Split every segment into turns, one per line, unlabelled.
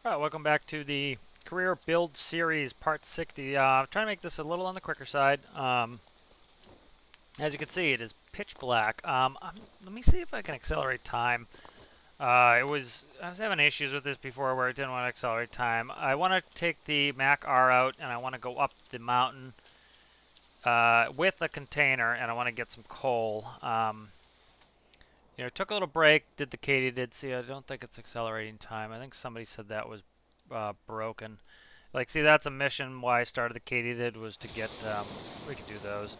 All right, welcome back to the Career Build Series Part 60. I'm trying to make this a little on the quicker side. As you can see, it is pitch black. Let me see if I can accelerate time. I was having issues with this before where I didn't want to accelerate time. I want to take the Mack R out and I want to go up the mountain with a container and I want to get some coal. Took a little break, did the katydid. See, I don't think it's accelerating time. I think somebody said that was broken. Like, see, that's a mission why I started the katydid was to get, we could do those.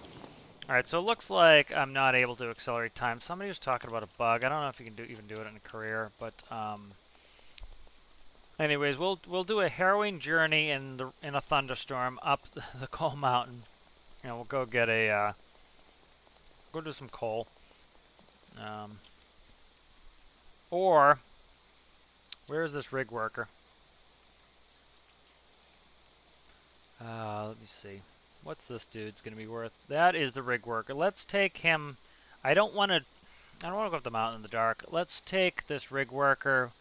Alright, so it looks like I'm not able to accelerate time. Somebody was talking about a bug. I don't know if you can even do it in a career, but, anyways, we'll do a harrowing journey in a thunderstorm up the coal mountain. We'll go get go do some coal. Um, or, where is this rig worker? Let me see. What's this dude's gonna be worth? That is the rig worker. Let's take him. I don't want to. I don't want to go up the mountain in the dark. Let's take this rig worker.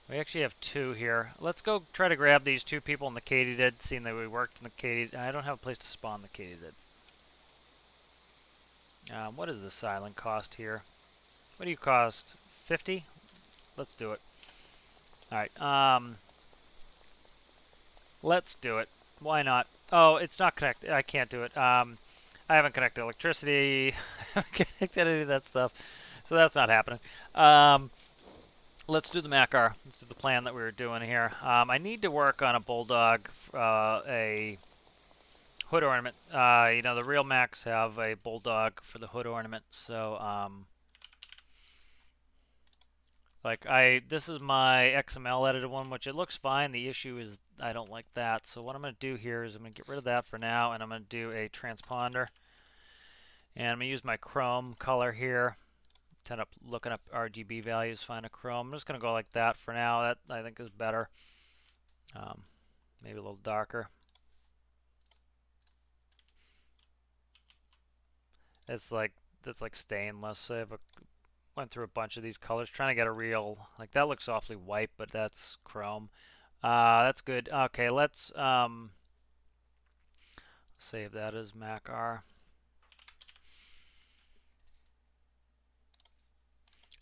We actually have two here. Let's go try to grab these two people in the katydid, seeing that we worked in the katydid. I don't have a place to spawn the katydid. What is the silent cost here? What do you cost? 50? Let's do it. All right. Let's do it. Why not? Oh, it's not connected. I can't do it. I haven't connected electricity. I haven't connected any of that stuff. So that's not happening. Let's do the Mack R. Let's do the plan that we were doing here. I need to work on a bulldog, a hood ornament. The real Macks have a bulldog for the hood ornament. So, this is my XML edited one, which it looks fine. The issue is I don't like that. So what I'm going to do here is I'm going to get rid of that for now, and I'm going to do a transponder. And I'm going to use my Chrome color here. End up looking up RGB values, find a Chrome. I'm just going to go like that for now. That I think is better. Maybe a little darker. That's like stainless. Went through a bunch of these colors trying to get a real, like, that looks awfully white, but that's Chrome. That's good. Okay, let's save that as Mack R.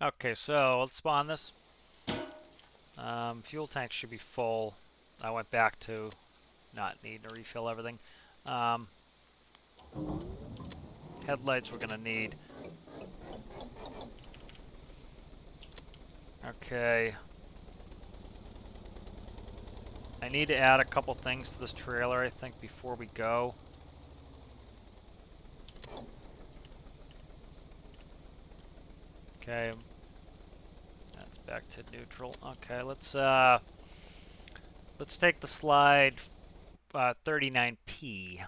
Okay, so let's spawn this. Fuel tanks should be full. I went back to not needing to refill everything. Headlights we're gonna need. Okay. I need to add a couple things to this trailer, I think, before we go. Okay. That's back to neutral. Okay, let's take the slide 39p.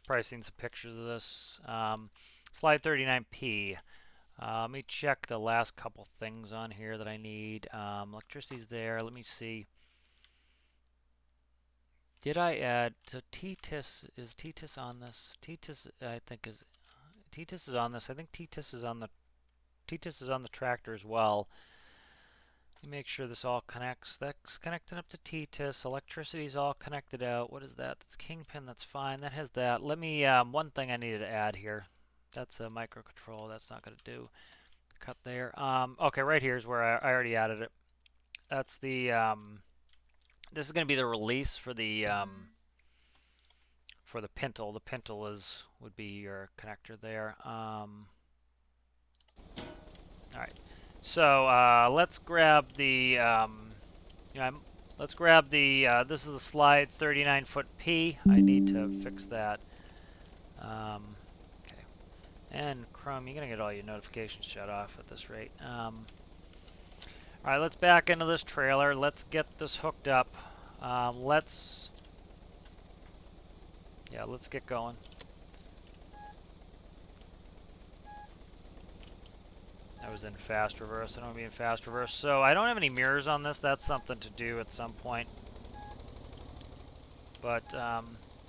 Probably seen some pictures of this. Slide 39p. Let me check the last couple things on here that I need. Electricity's there. Let me see. Did I add so TTIS? Is TTIS on this? TTIS I think is TTIS is on this. I think TTIS is on the tractor as well. Let me make sure this all connects. That's connecting up to TTIS. Electricity's all connected out. What is that? That's Kingpin. That's fine. That has that. Let me one thing I needed to add here. That's a microcontrol. That's not going to do. Cut there. Okay, right here is where I already added it. That's the this is going to be the release for the pintle. The pintle would be your connector there. All right. So let's grab the this is the slide 39-foot P. I need to fix that. Okay. And Chrome, you're gonna get all your notifications shut off at this rate. All right, let's back into this trailer. Let's get this hooked up. Let's get going. I was in fast reverse. I don't want to be in fast reverse. So I don't have any mirrors on this. That's something to do at some point. But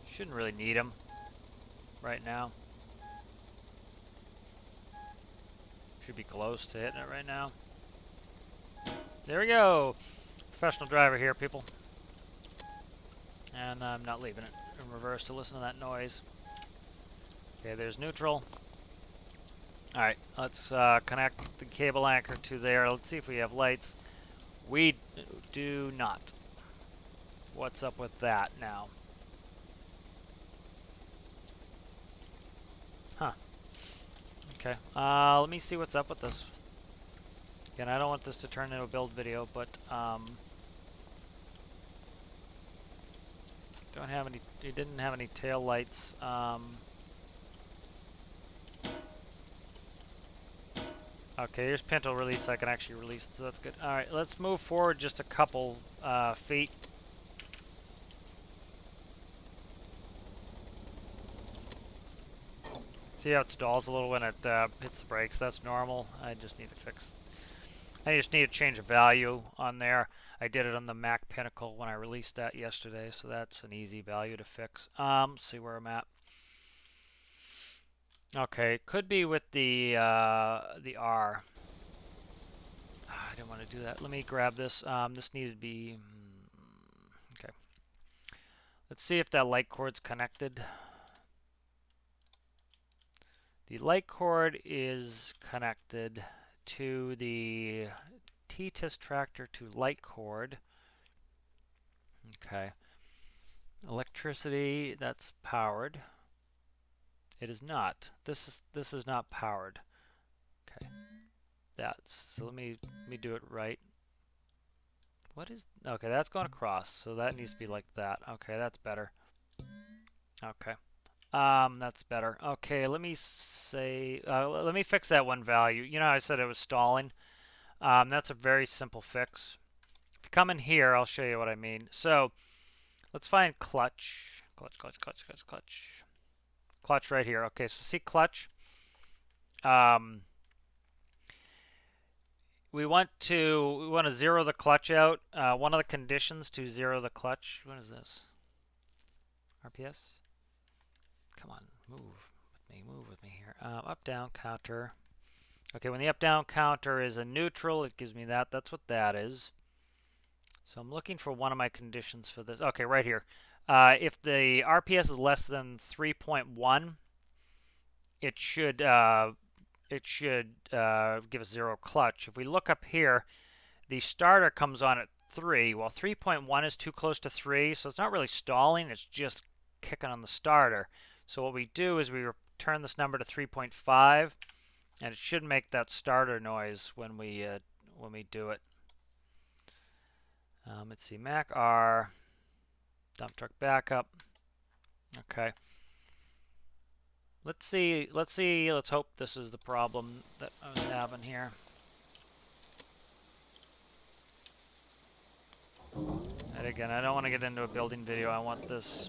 shouldn't really need them right now. Should be close to hitting it right now. There we go. Professional driver here, people. And I'm not leaving it in reverse to listen to that noise. Okay, there's neutral. Alright, let's connect the cable anchor to there. Let's see if we have lights. We do not. What's up with that now? Huh. Okay, let me see what's up with this. Again, I don't want this to turn into a build video, but don't have any. It didn't have any tail lights. Okay, here's Pinto release. I can actually release, so that's good. All right, let's move forward just a couple feet. See how it stalls a little when it hits the brakes? That's normal. I just need to change a value on there. I did it on the Mack Pinnacle when I released that yesterday, so that's an easy value to fix. See where I'm at. Okay, could be with the R. I didn't want to do that. Let me grab this. This needed to be... okay. Let's see if that light cord's connected. The light cord is connected to the TTIS tractor to light cord. Okay. Electricity, that's powered. It is not. This is not powered. Okay. So let me do it right. What is... okay, that's going across, so that needs to be like that. Okay, that's better. Okay. That's better. Okay, let me say... let me fix that one value. You know, I said it was stalling. That's a very simple fix. If you come in here, I'll show you what I mean. So, let's find clutch. Clutch right here. Okay, so see clutch. We want to zero the clutch out. One of the conditions to zero the clutch. What is this? RPS? Come on, move with me here. Up down counter. Okay, when the up down counter is a neutral, it gives me that. That's what that is. So I'm looking for one of my conditions for this. Okay, right here. If the RPS is less than 3.1, it should give us zero clutch. If we look up here, the starter comes on at 3. Well, 3.1 is too close to 3, so it's not really stalling. It's just kicking on the starter. So what we do is we return this number to 3.5, and it should make that starter noise when we do it. Let's see, Mack R, dump truck backup. Okay. Let's hope this is the problem that I was having here. And again, I don't want to get into a building video. I want this.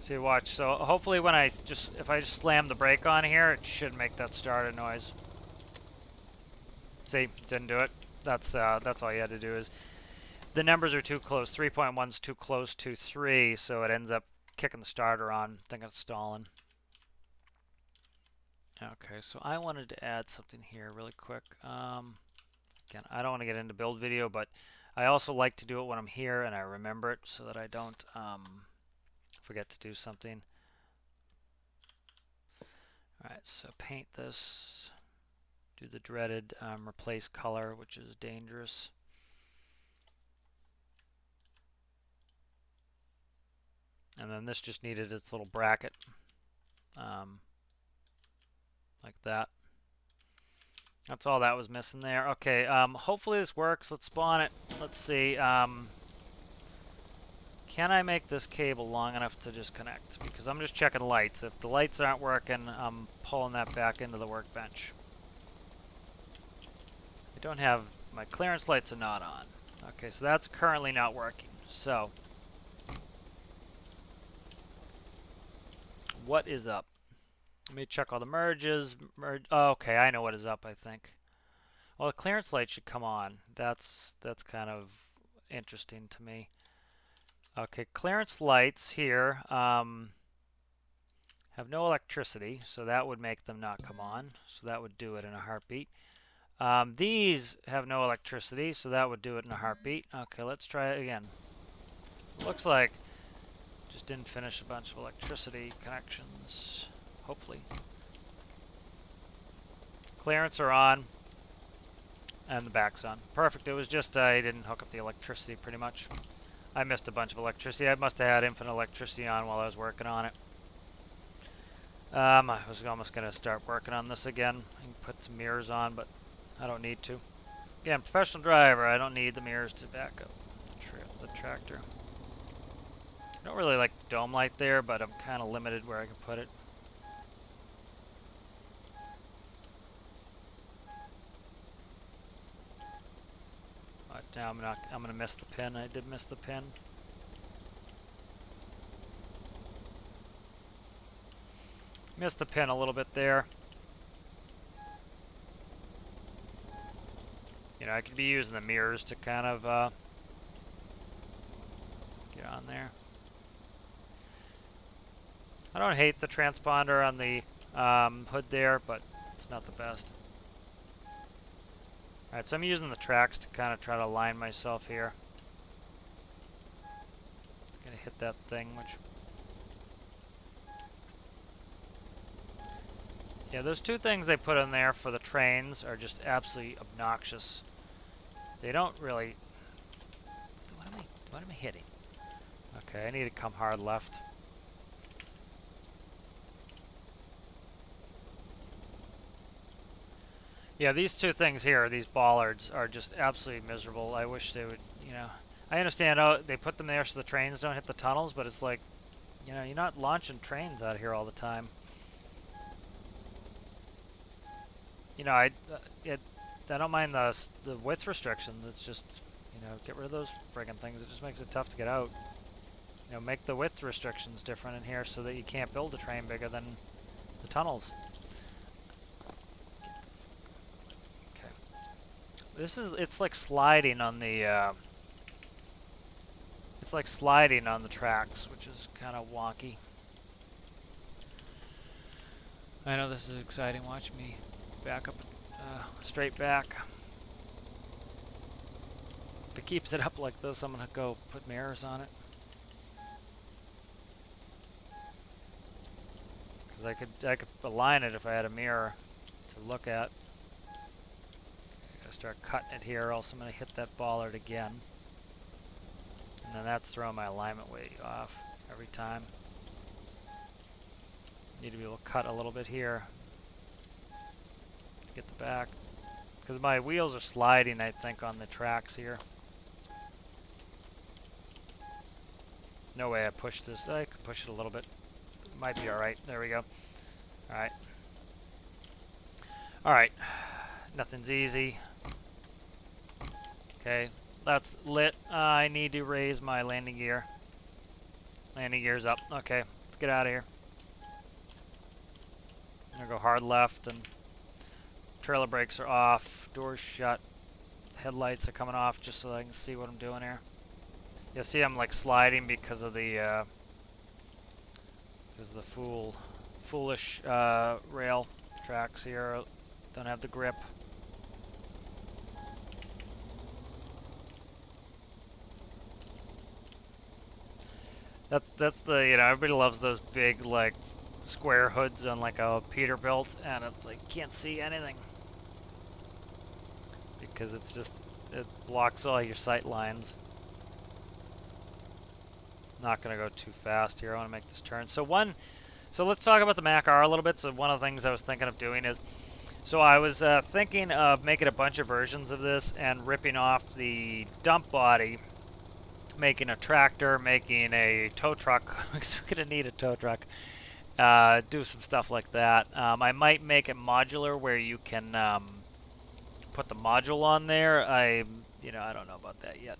See, watch. So hopefully when if I just slam the brake on here, it should make that starter noise. See, didn't do it. That's all you had to do. Is the numbers are too close. 3.1 is too close to 3, so it ends up kicking the starter on, thinking it's stalling. Okay, so I wanted to add something here really quick. Again, I don't want to get into build video, but I also like to do it when I'm here and I remember it so that I don't forget to do something. Alright, so paint this. Do the dreaded replace color, which is dangerous. And then this just needed its little bracket. Like that. That's all that was missing there. Okay, hopefully this works. Let's spawn it. Let's see. Can I make this cable long enough to just connect? Because I'm just checking lights. If the lights aren't working, I'm pulling that back into the workbench. I don't have... my clearance lights are not on. Okay, so that's currently not working. So, what is up? Let me check all the merges. Oh, okay, I know what is up, I think. Well, the clearance light should come on. That's kind of interesting to me. Okay, clearance lights here have no electricity, so that would make them not come on. So that would do it in a heartbeat. These have no electricity, so that would do it in a heartbeat. Okay, let's try it again. Looks like just didn't finish a bunch of electricity connections. Hopefully. Clearance are on. And the back's on. Perfect. It was just I didn't hook up the electricity pretty much. I missed a bunch of electricity. I must have had infinite electricity on while I was working on it. I was almost going to start working on this again. I can put some mirrors on, but I don't need to. Again, professional driver. I don't need the mirrors to back up the tractor. I don't really like the dome light there, but I'm kind of limited where I can put it. Now I'm gonna miss the pin. I did miss the pin. Missed the pin a little bit there. You know, I could be using the mirrors to kind of get on there. I don't hate the transponder on the hood there, but it's not the best. Alright, so I'm using the tracks to kind of try to align myself here. I'm gonna hit that thing, which... Yeah, those two things they put in there for the trains are just absolutely obnoxious. They don't really... What am I hitting? Okay, I need to come hard left. Yeah, these two things here, these bollards, are just absolutely miserable. I wish they would, you know... I understand, oh, they put them there so the trains don't hit the tunnels, but it's like, you know, you're not launching trains out here all the time. You know, I don't mind the width restrictions. It's just, you know, get rid of those friggin' things. It just makes it tough to get out. You know, make the width restrictions different in here so that you can't build a train bigger than the tunnels. It's like sliding on the, it's like sliding on the tracks, which is kind of wonky. I know this is exciting. Watch me back up, straight back. If it keeps it up like this, I'm gonna go put mirrors on it. Because I could align it if I had a mirror to look at. Start cutting it here, else I'm going to hit that bollard again. And then that's throwing my alignment way off every time. Need to be able to cut a little bit here to get the back. Because my wheels are sliding, I think, on the tracks here. No way I pushed this. I could push it a little bit. It might be alright. There we go. Alright. Alright. Nothing's easy. Okay, that's lit. I need to raise my landing gear. Landing gear's up. Okay, let's get out of here. I'm gonna go hard left, and trailer brakes are off. Doors shut. Headlights are coming off just so I can see what I'm doing here. You'll see I'm like sliding because of the foolish rail tracks here. Don't have the grip. That's the, you know, everybody loves those big like square hoods on like a Peterbilt, and it's like can't see anything because it's just, it blocks all your sight lines. Not gonna go too fast here. I want to make this turn. So let's talk about the Mack R a little bit. So one of the things I was thinking of doing is, so I was thinking of making a bunch of versions of this and ripping off the dump body, making a tractor, making a tow truck, because we're going to need a tow truck, do some stuff like that. I might make it modular where you can put the module on there. I don't know about that yet.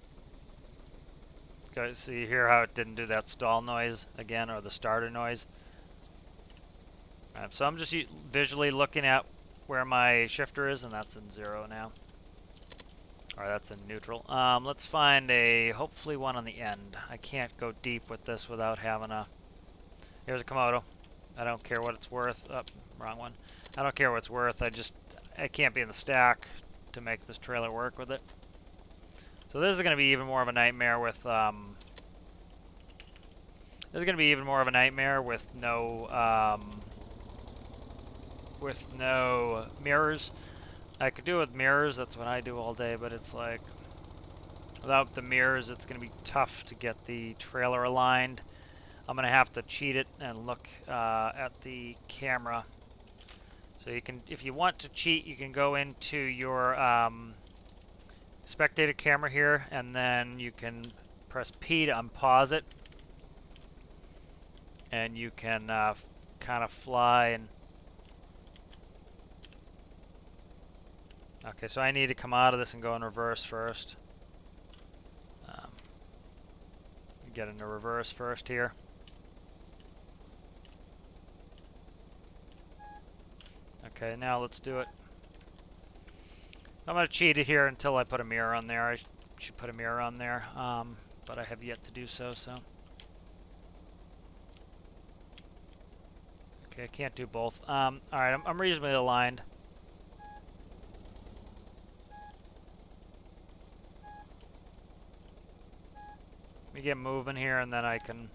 Okay, so you hear how it didn't do that stall noise again, or the starter noise. So I'm just visually looking at where my shifter is, and that's in 0 now. Or that's in neutral. Let's find hopefully one on the end. I can't go deep with this without having a... Here's a Komodo. I don't care what it's worth. Oh, wrong one. I don't care what it's worth. I can't be in the stack to make this trailer work with it. So this is going to be even more of a nightmare with no mirrors. I could do it with mirrors, that's what I do all day, but it's like without the mirrors it's going to be tough to get the trailer aligned. I'm going to have to cheat it and look at the camera. So you can, if you want to cheat, you can go into your spectator camera here, and then you can press P to unpause it, and you can kind of fly and. Okay, so I need to come out of this and go in reverse first. Get into reverse first here. Okay, now let's do it. I'm going to cheat it here until I put a mirror on there. I should put a mirror on there, but I have yet to do so. Okay, I can't do both. Alright, I'm reasonably aligned. Let me get moving here, and then I can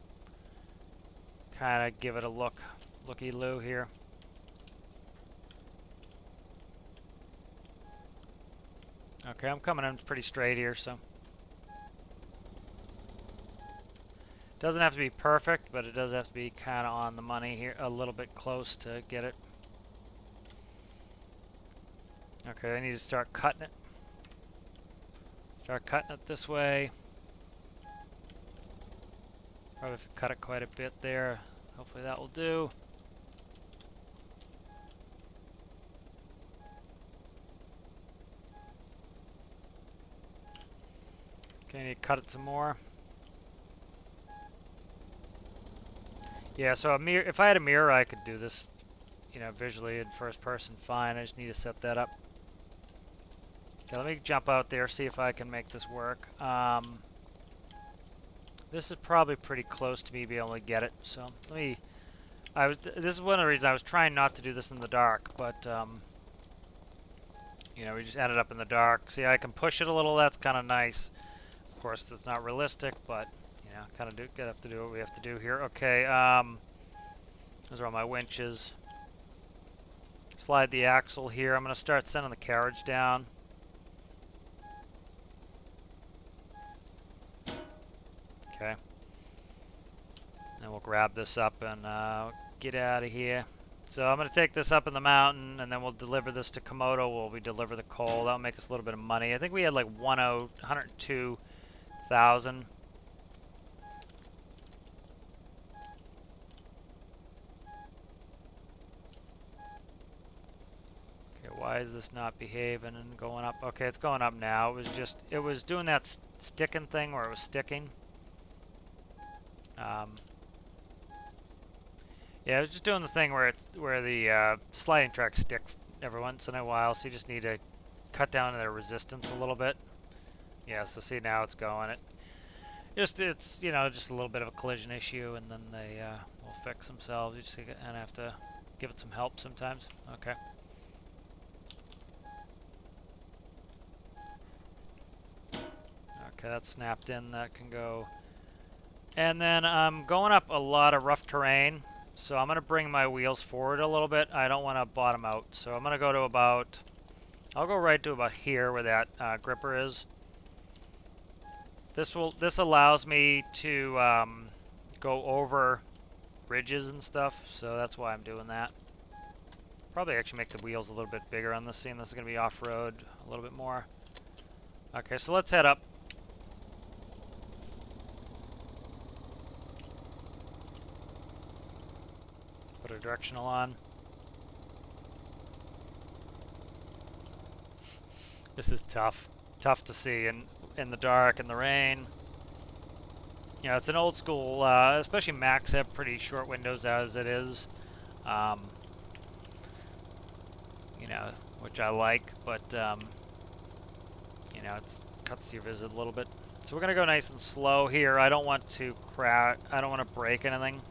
kind of give it a looky-loo here. Okay, I'm coming in pretty straight here, so. Doesn't have to be perfect, but it does have to be kind of on the money here, a little bit close to get it. Okay, I need to start cutting it. Start cutting it this way. Probably have to cut it quite a bit there. Hopefully that will do. Okay, I need to cut it some more. Yeah, so a mirror, if I had a mirror, I could do this, you know, visually in first person fine. I just need to set that up. Okay, let me jump out there, see if I can make this work. This is probably pretty close to me being able to get it, so let me... this is one of the reasons I was trying not to do this in the dark, but, you know, we just ended up in the dark. See, I can push it a little, that's kind of nice. Of course, that's not realistic, but... Yeah, kind of have to do what we have to do here. Okay, those are all my winches. Slide the axle here. I'm going to start sending the carriage down. Okay. And we'll grab this up and get out of here. So I'm going to take this up in the mountain, and then we'll deliver this to Komodo while we deliver the coal. That'll make us a little bit of money. I think we had like 102,000. Why is this not behaving and going up? Okay, it's going up now. It was doing that sticking thing where it was sticking. Yeah, it was just doing the thing where the sliding tracks stick every once in a while, so you just need to cut down their resistance a little bit. Yeah, so see, now it's going. It's you know, just a little bit of a collision issue, and then they will fix themselves. You just and have to give it some help sometimes. Okay. Okay, that's snapped in. That can go. And then I'm going up a lot of rough terrain, so I'm going to bring my wheels forward a little bit. I don't want to bottom out, so I'm going to go to about... I'll go right to about here where that gripper is. This allows me to go over ridges and stuff, so that's why I'm doing that. Probably actually make the wheels a little bit bigger on this scene. This is going to be off-road a little bit more. Okay, so let's head up. Put a directional on. This is tough. Tough to see in the dark, in the rain. You know, it's an old school, especially Macs have pretty short windows as it is. You know, which I like, but, you know, it cuts your visit a little bit. So we're going to go nice and slow here. I don't want to crash, I don't want to break anything.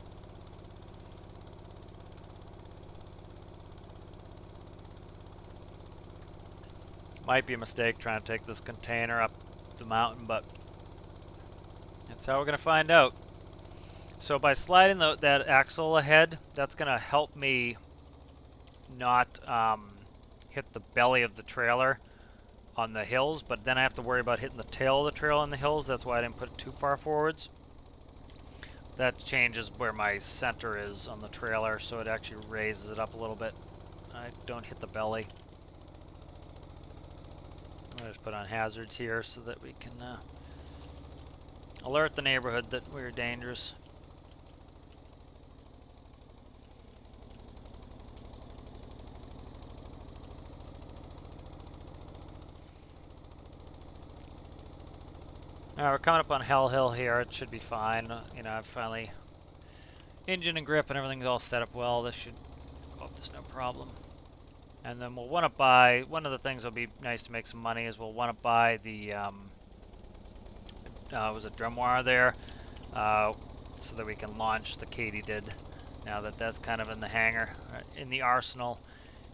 Might be a mistake trying to take this container up the mountain, but that's how we're going to find out. So by sliding that axle ahead, that's going to help me not hit the belly of the trailer on the hills, but then I have to worry about hitting the tail of the trailer on the hills. That's why I didn't put it too far forwards. That changes where my center is on the trailer, so it actually raises it up a little bit. I don't hit the belly. I'm going to just put on hazards here so that we can alert the neighborhood that we're dangerous. We're coming up on Hell Hill here. It should be fine. You know, I've finally engine and grip and everything's all set up well. This should go up. There's no problem. And then we'll want to buy. One of the things that'll be nice to make some money is we'll want to buy the was it drum wire there, so that we can launch the Katydid. Now that that's kind of in the hangar, in the arsenal.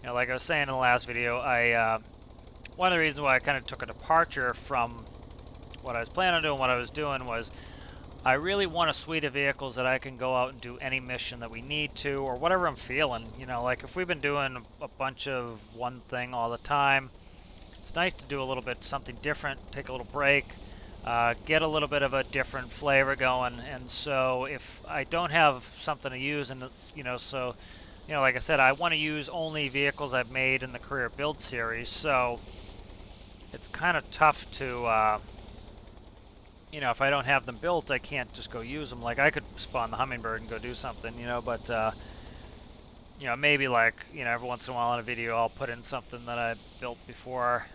You know, like I was saying in the last video, one of the reasons why I kind of took a departure from what I was planning on doing, what I was doing was I really want a suite of vehicles that I can go out and do any mission that we need to, or whatever I'm feeling. You know, like if we've been doing a bunch of one thing all the time, it's nice to do a little bit something different, take a little break, get a little bit of a different flavor going. And so if I don't have something to use, and you know, so you know, like I said, I want to use only vehicles I've made in the career build series. So it's kind of tough to you know, if I don't have them built, I can't just go use them. Like, I could spawn the Hummingbird and go do something, you know, but, you know, maybe, like, you know, every once in a while in a video I'll put in something that I built before,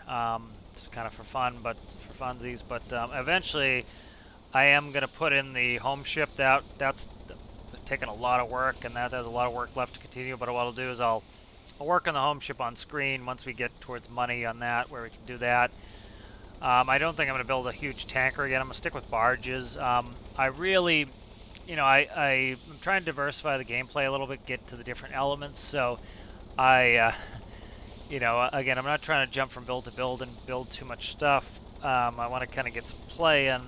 just kind of for fun, but for funsies. But eventually I am going to put in the home ship. That's taken a lot of work, and that has a lot of work left to continue. But what I'll do is I'll work on the home ship on screen once we get towards money on that, where we can do that. I don't think I'm going to build a huge tanker again. I'm going to stick with barges. I really, you know, I'm trying to diversify the gameplay a little bit, get to the different elements. So you know, again, I'm not trying to jump from build to build and build too much stuff. I want to kind of get some play in.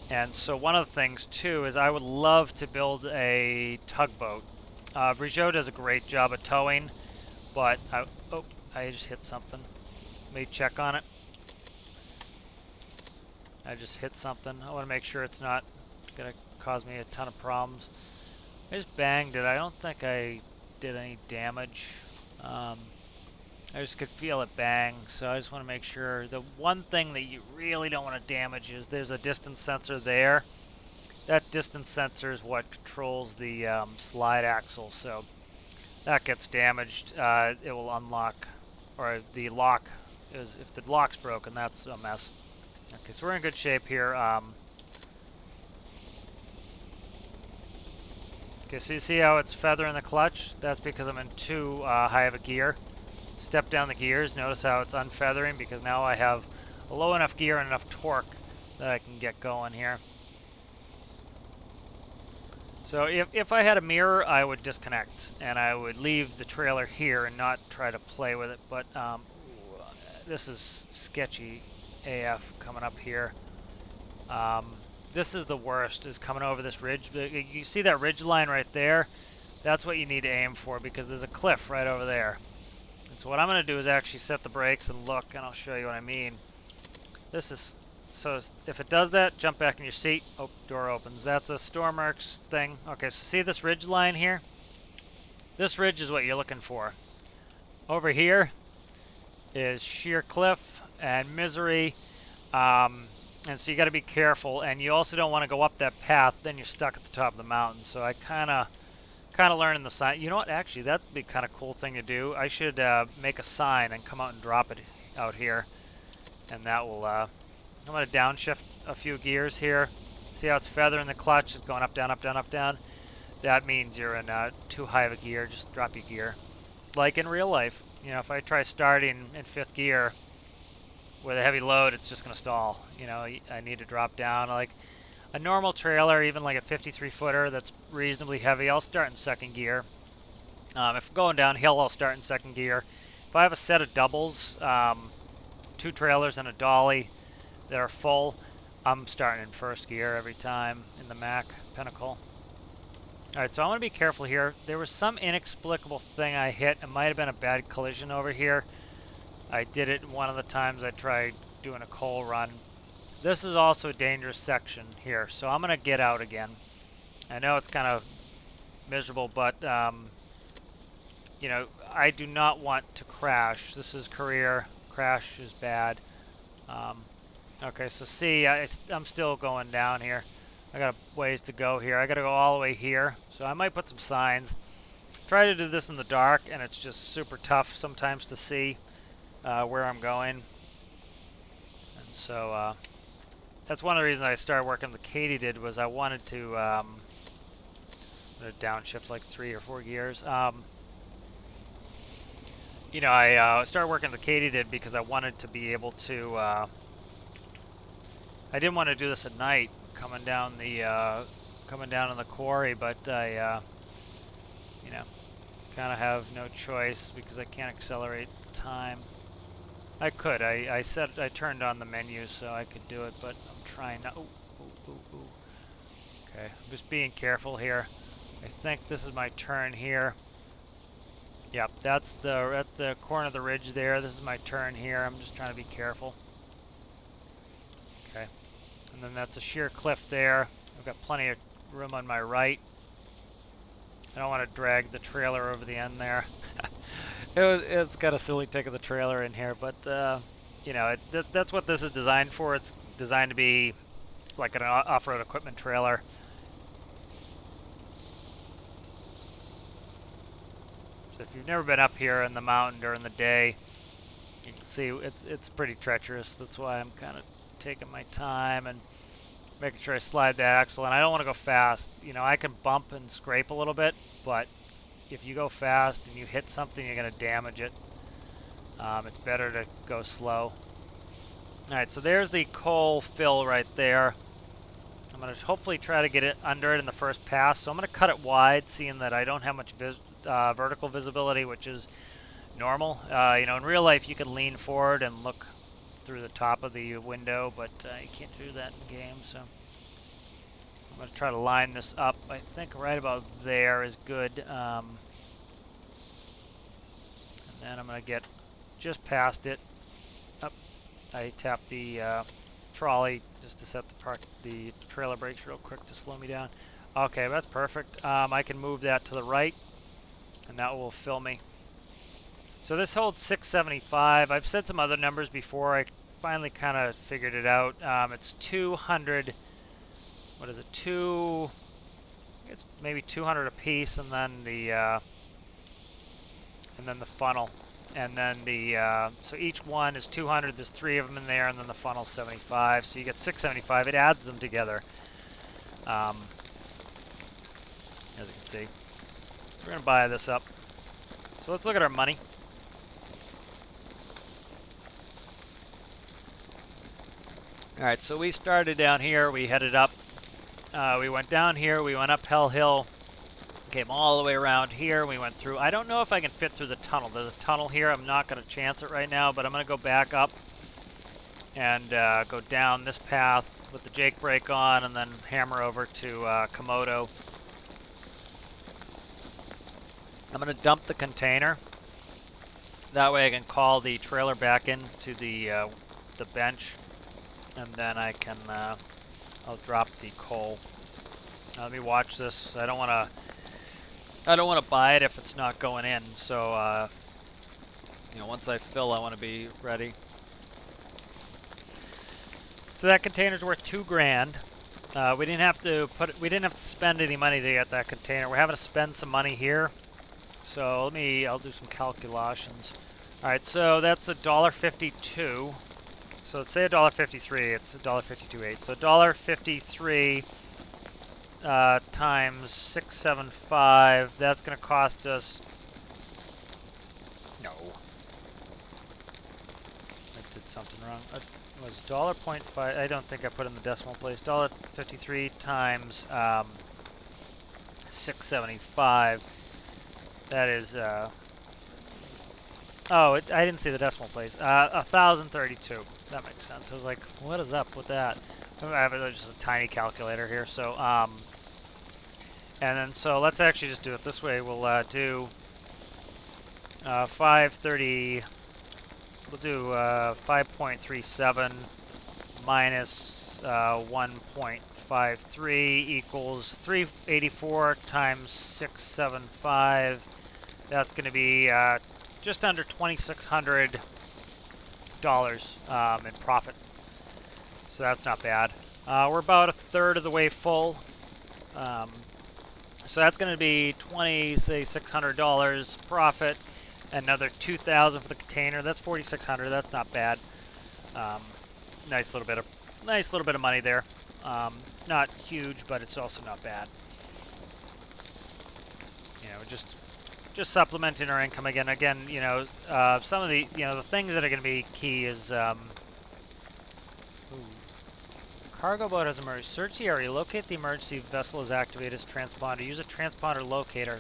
And so one of the things, too, is I would love to build a tugboat. Rijot does a great job of towing, but I just hit something. Let me check on it. I just hit something. I want to make sure it's not going to cause me a ton of problems. I just banged it. I don't think I did any damage. I just could feel it bang, so I just want to make sure. The one thing that you really don't want to damage is there's a distance sensor there. That distance sensor is what controls the slide axle, so that gets damaged, it will unlock, or the lock is, if the lock's broken, that's a mess. Okay, so we're in good shape here. Okay, so you see how it's feathering the clutch? That's because I'm in too high of a gear. Step down the gears, notice how it's unfeathering, because now I have a low enough gear and enough torque that I can get going here. So if I had a mirror, I would disconnect, and I would leave the trailer here and not try to play with it, but this is sketchy AF coming up here. This is the worst, is coming over this ridge. You see that ridge line right there? That's what you need to aim for, because there's a cliff right over there. And so what I'm going to do is actually set the brakes and look, and I'll show you what I mean. This is, so if it does that, jump back in your seat. Oh, door opens. That's a Stormworks thing. Okay, so see this ridge line here? This ridge is what you're looking for. Over here is sheer cliff and misery, and so you got to be careful, and you also don't want to go up that path, then you're stuck at the top of the mountain. So I kind of learning the sign. You know what, actually that'd be kind of cool thing to do. I should make a sign and come out and drop it out here, and that will I'm going to downshift a few gears here. See how it's feathering the clutch? It's going up, down, up, down, up, down. That means you're in too high of a gear. Just drop your gear, like in real life. You know, if I try starting in 5th gear with a heavy load, it's just going to stall. You know, I need to drop down. Like a normal trailer, even like a 53 footer that's reasonably heavy, I'll start in 2nd gear. If I'm going downhill, I'll start in 2nd gear. If I have a set of doubles, 2 trailers and a dolly that are full. I'm starting in first gear every time in the Mack Pinnacle. Alright, so I want to be careful here. There was some inexplicable thing I hit. It might have been a bad collision over here. I did it one of the times I tried doing a coal run. This is also a dangerous section here, so I'm going to get out again. I know it's kind of miserable, but you know, I do not want to crash. This is career. Crash is bad. Okay, so see, I'm still going down here. I got a ways to go here. I got to go all the way here, so I might put some signs. Try to do this in the dark, and it's just super tough sometimes to see where I'm going. And so that's one of the reasons I started working with Katydid was I wanted to downshift like 3 or 4 gears. You know, I started working with Katydid because I wanted to be able to. I didn't want to do this at night, coming down in the quarry, but I, you know, kind of have no choice because I can't accelerate the time. I could. I said I turned on the menus so I could do it, but I'm trying not. Ooh. Okay, I'm just being careful here. I think this is my turn here. Yep, that's the corner of the ridge there. This is my turn here. I'm just trying to be careful. Okay, and then that's a sheer cliff there. I've got plenty of room on my right. I don't want to drag the trailer over the end there. It's got a silly take of the trailer in here, but you know, that's what this is designed for. It's designed to be like an off-road equipment trailer. So if you've never been up here in the mountain during the day, you can see it's pretty treacherous. That's why I'm kind of taking my time and making sure I slide that axle. And I don't want to go fast. You know, I can bump and scrape a little bit, but if you go fast and you hit something, you're going to damage it. It's better to go slow. Alright, so there's the coal fill right there. I'm going to hopefully try to get it under it in the first pass. So I'm going to cut it wide, seeing that I don't have much vertical visibility, which is normal. You know, in real life, you could lean forward and look through the top of the window, but you can't do that in the game. So I'm going to try to line this up. I think right about there is good. And then I'm going to get just past it. Up. I tap the trolley just to set the trailer brakes real quick to slow me down. Okay, that's perfect. I can move that to the right, and that will fill me. So this holds 675. I've said some other numbers before. I finally kind of figured it out. It's 200. What is it? It's maybe 200 a piece, and then the funnel. And then so each one is 200. There's 3 of them in there, and then the funnel's 75. So you get 675. It adds them together. As you can see, we're gonna buy this up. So let's look at our money. All right, so we started down here. We headed up. We went down here. We went up Hell Hill. Came all the way around here. We went through. I don't know if I can fit through the tunnel. There's a tunnel here. I'm not going to chance it right now, but I'm going to go back up and go down this path with the Jake brake on, and then hammer over to Komodo. I'm going to dump the container. That way I can call the trailer back into the bench, and then I can I'll drop the coal. Let me watch this. I don't want to buy it if it's not going in. So you know, once I fill, I want to be ready. So that container's worth $2,000. We didn't have to spend any money to get that container. We're having to spend some money here. So I'll do some calculations. All right, so that's $1.52. So let's say $1.53. It's $1.52.8. So $1.53 times 675. That's going to cost us. No, I did something wrong. It was $1.5. I don't think I put in the decimal place. $1.53 times 675. That is Oh, I didn't see the decimal place. 1,032. That makes sense. I was like, what is up with that? I have just a tiny calculator here. So, and then so let's actually just do it this way. We'll do 530. We'll do 5.37 minus 1.53 equals 384 times 675. That's going to be just under $2,600 in profit. So that's not bad. We're about a third of the way full. So that's going to be $2,600 profit. Another $2,000 for the container. That's $4,600. That's not bad. Nice little bit of money there. Not huge, but it's also not bad. You know, just supplementing our income again. Again, you know, some of the the things that are going to be key is cargo boat has emerged. Search the area. Locate the emergency vessel is activated as transponder. Use a transponder locator.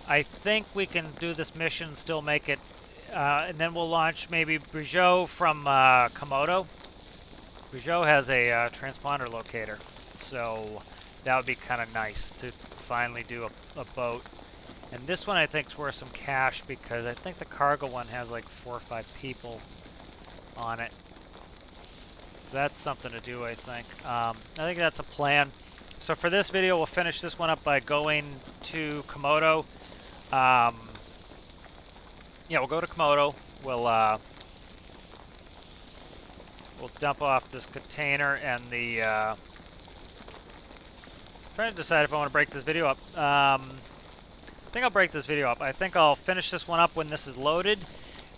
I think we can do this mission and still make it, and then we'll launch maybe Brigeau from Komodo. Brigeau has a transponder locator, so that would be kind of nice to finally do a boat. And this one I think is worth some cash because I think the cargo one has like 4 or 5 people on it. So that's something to do, I think. I think that's a plan. So for this video, we'll finish this one up by going to Komodo. Yeah, we'll go to Komodo. We'll dump off this container and the. Trying to decide if I want to break this video up. I think I'll break this video up. I think I'll finish this one up when this is loaded,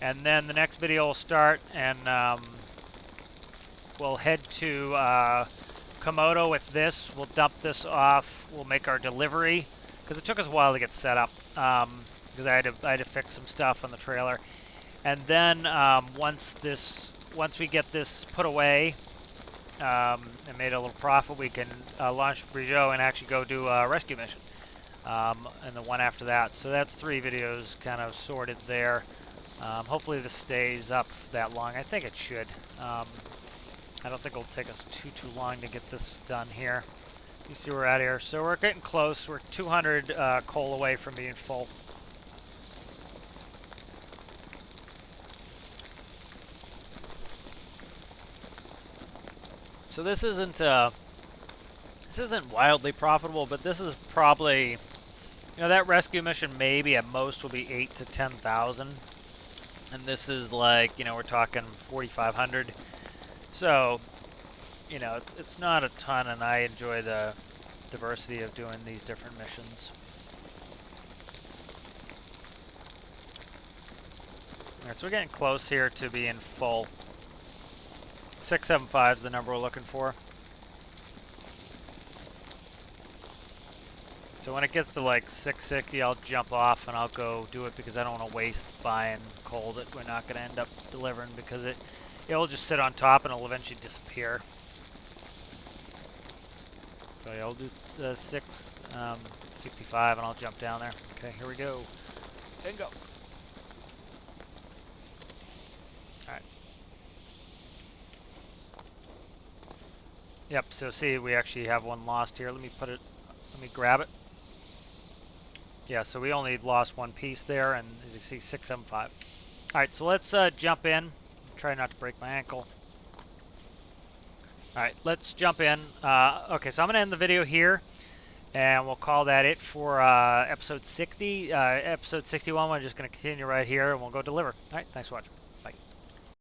and then the next video will start, and we'll head to Komodo with this. We'll dump this off. We'll make our delivery because it took us a while to get set up because I had to fix some stuff on the trailer, and then once we get this put away and made a little profit, we can launch Brigeau and actually go do a rescue mission. And the one after that. So that's 3 videos kind of sorted there. Hopefully this stays up that long. I think it should. I don't think it'll take us too long to get this done here. You see we're out here. So we're getting close. We're 200 coal away from being full. So this isn't wildly profitable, but this is probably, you know, that rescue mission maybe at most will be 8,000 to 10,000, and this is like, you know, we're talking 4,500. So, you know, it's not a ton, and I enjoy the diversity of doing these different missions. Alright, so we're getting close here to being full. 675 is the number we're looking for. So when it gets to like 660, I'll jump off and I'll go do it because I don't want to waste buying coal that we're not going to end up delivering because it'll just sit on top and it'll eventually disappear. So yeah, I'll do 665 and I'll jump down there. Okay, here we go. Bingo. Alright. Yep, so see, we actually have one lost here. Let me grab it. Yeah, so we only lost one piece there, and as you can see, 675. Alright, so let's jump in. Try not to break my ankle. Alright, let's jump in. Okay, so I'm going to end the video here, and we'll call that it for episode 60. Episode 61, we're just going to continue right here, and we'll go deliver. Alright, thanks for watching.